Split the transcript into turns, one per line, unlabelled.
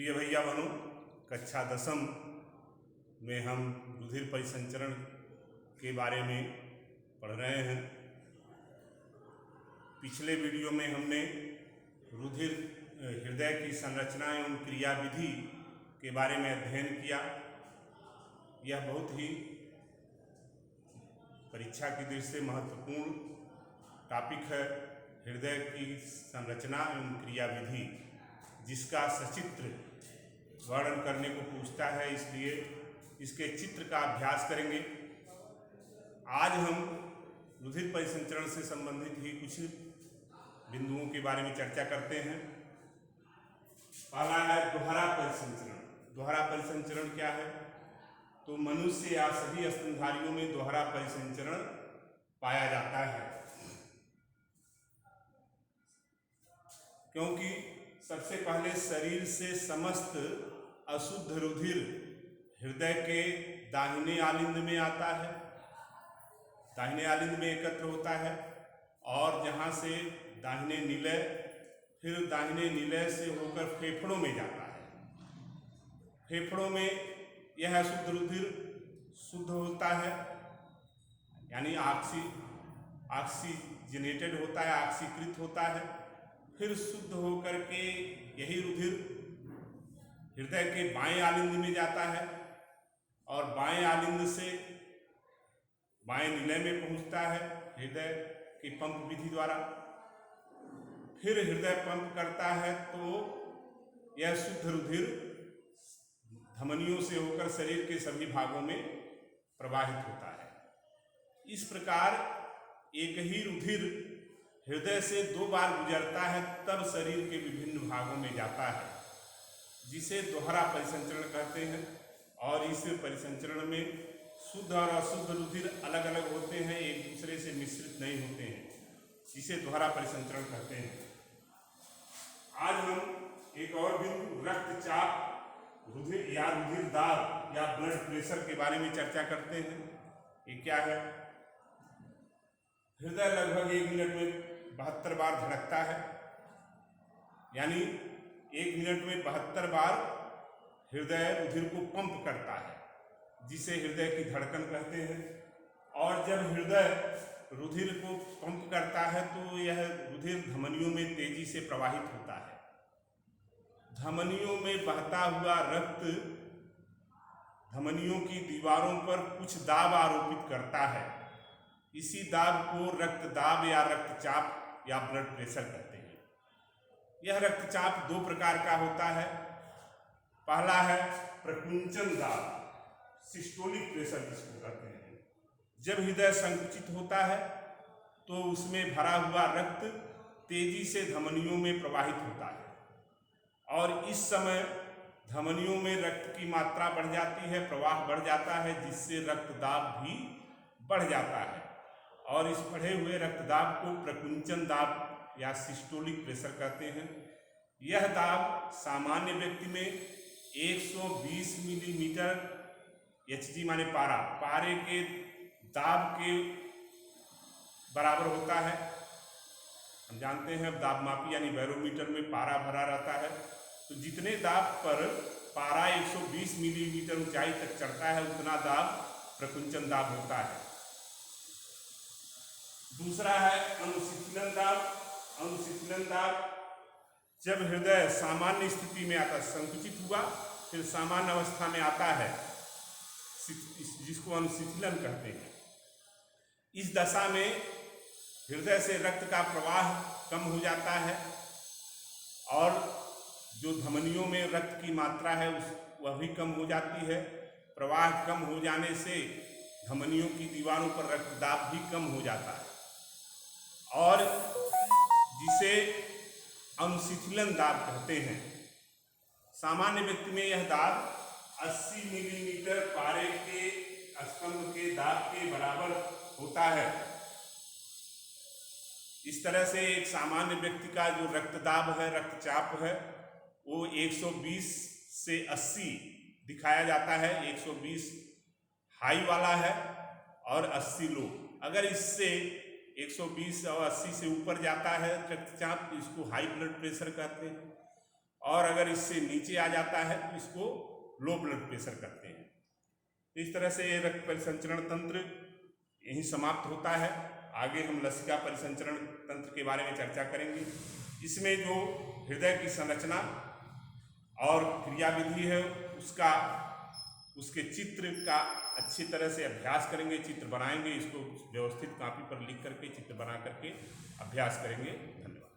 प्रिय भैया बहनों, कक्षा 10वीं में हम रुधिर परिसंचरण के बारे में पढ़ रहे हैं। पिछले वीडियो में हमने रुधिर हृदय की संरचना एवं क्रियाविधि के बारे में अध्ययन किया। यह बहुत ही परीक्षा की दृष्टि से महत्वपूर्ण टॉपिक है, हृदय की संरचना एवं क्रियाविधि, जिसका सचित्र वर्णन करने को पूछता है, इसलिए इसके चित्र का अभ्यास करेंगे। आज हम रुधिर परिसंचरण से संबंधित ही कुछ बिंदुओं के बारे में चर्चा करते हैं। पहला है दोहरा परिसंचरण। दोहरा परिसंचरण क्या है? तो मनुष्य या सभी स्तनधारियों में दोहरा परिसंचरण पाया जाता है, क्योंकि सबसे पहले शरीर से समस्त अशुद्ध रुधिर हृदय के दाहिने आलिंद में आता है, दाहिने आलिंद में एकत्र होता है और जहाँ से दाहिने निलय, फिर दाहिने निलय से होकर फेफड़ों में जाता है। फेफड़ों में यह अशुद्ध रुधिर शुद्ध होता है, यानी ऑक्सीजनेटेड होता है, ऑक्सीकृत होता है। फिर शुद्ध होकर के यही रुधिर हृदय के बाएं आलिंद में जाता है और बाएं आलिंद से बाएं निलय में पहुंचता है हृदय की पंप विधि द्वारा। फिर हृदय पंप करता है तो यह शुद्ध रुधिर धमनियों से होकर शरीर के सभी भागों में प्रवाहित होता है। इस प्रकार एक ही रुधिर हृदय से 2 बार गुजरता है, तब शरीर के विभिन्न भागों में जाता है, जिसे दोहरा परिसंचरण कहते हैं। और इस परिसंचरण में शुद्ध और अशुद्ध रुधिर अलग अलग होते हैं, एक दूसरे से मिश्रित नहीं होते हैं, जिसे दोहरा परिसंचरण कहते हैं। आज हम एक और बिंदु रक्तचाप, रुधिर या रुधिर दाब या ब्लड प्रेशर के बारे में चर्चा करते हैं। ये क्या है? हृदय लगभग 1 मिनट में 72 बार धड़कता है, यानी 1 मिनट में 72 बार हृदय रुधिर को पंप करता है, जिसे हृदय की धड़कन कहते हैं। और जब हृदय रुधिर को पंप करता है तो यह रुधिर धमनियों में तेजी से प्रवाहित होता है। धमनियों में बहता हुआ रक्त धमनियों की दीवारों पर कुछ दाब आरोपित करता है। इसी दाब को रक्तदाब या रक्तचाप या ब्लड प्रेशर कहते हैं। यह रक्तचाप 2 प्रकार का होता है। पहला है प्रकुंचन दाब, सिस्टोलिक प्रेशर जिसको कहते हैं। जब हृदय संकुचित होता है तो उसमें भरा हुआ रक्त तेजी से धमनियों में प्रवाहित होता है और इस समय धमनियों में रक्त की मात्रा बढ़ जाती है, प्रवाह बढ़ जाता है, जिससे रक्तदाब भी बढ़ जाता है। और इस बढ़े हुए रक्तदाब को प्रकुंचन दाब या सिस्टोलिक प्रेशर कहते हैं। यह दाब सामान्य व्यक्ति में 120 मिलीमीटर Hg माने पारे के दाब के बराबर होता है। हम जानते हैं दाबमापी यानी बैरोमीटर में पारा भरा रहता है, तो जितने दाब पर पारा 120 मिलीमीटर ऊंचाई तक चढ़ता है, उतना दाब प्रकुंचन दाब होता है। दूसरा है अनुशीतलन दाब। अनुशीतलन दाब जब हृदय सामान्य स्थिति में आता है, संकुचित हुआ फिर सामान्य अवस्था में आता है, जिसको अनुशीतलन कहते हैं। इस दशा में हृदय से रक्त का प्रवाह कम हो जाता है और जो धमनियों में रक्त की मात्रा है वह भी कम हो जाती है। प्रवाह कम हो जाने से धमनियों की दीवारों पर रक्तदाब भी कम हो जाता है और जिसे अनुशीतलन दाब कहते हैं। सामान्य व्यक्ति में यह दाब 80 मिलीमीटर पारे के स्तंभ के दाब के बराबर होता है। इस तरह से एक सामान्य व्यक्ति का जो रक्तदाब है, रक्तचाप है, वो 120 से 80 दिखाया जाता है। 120 हाई वाला है और 80 लो। अगर इससे 120 और 80 से ऊपर जाता है रक्तचाप, इसको हाई ब्लड प्रेशर कहते हैं। और अगर इससे नीचे आ जाता है तो इसको लो ब्लड प्रेशर कहते हैं। इस तरह से रक्त परिसंचरण तंत्र यहीं समाप्त होता है। आगे हम लसिका परिसंचरण तंत्र के बारे में चर्चा करेंगे। इसमें जो हृदय की संरचना और क्रियाविधि है उसके चित्र का अच्छी तरह से अभ्यास करेंगे, चित्र बनाएंगे, इसको व्यवस्थित कॉपी पर लिख करके चित्र बना करके अभ्यास करेंगे। धन्यवाद।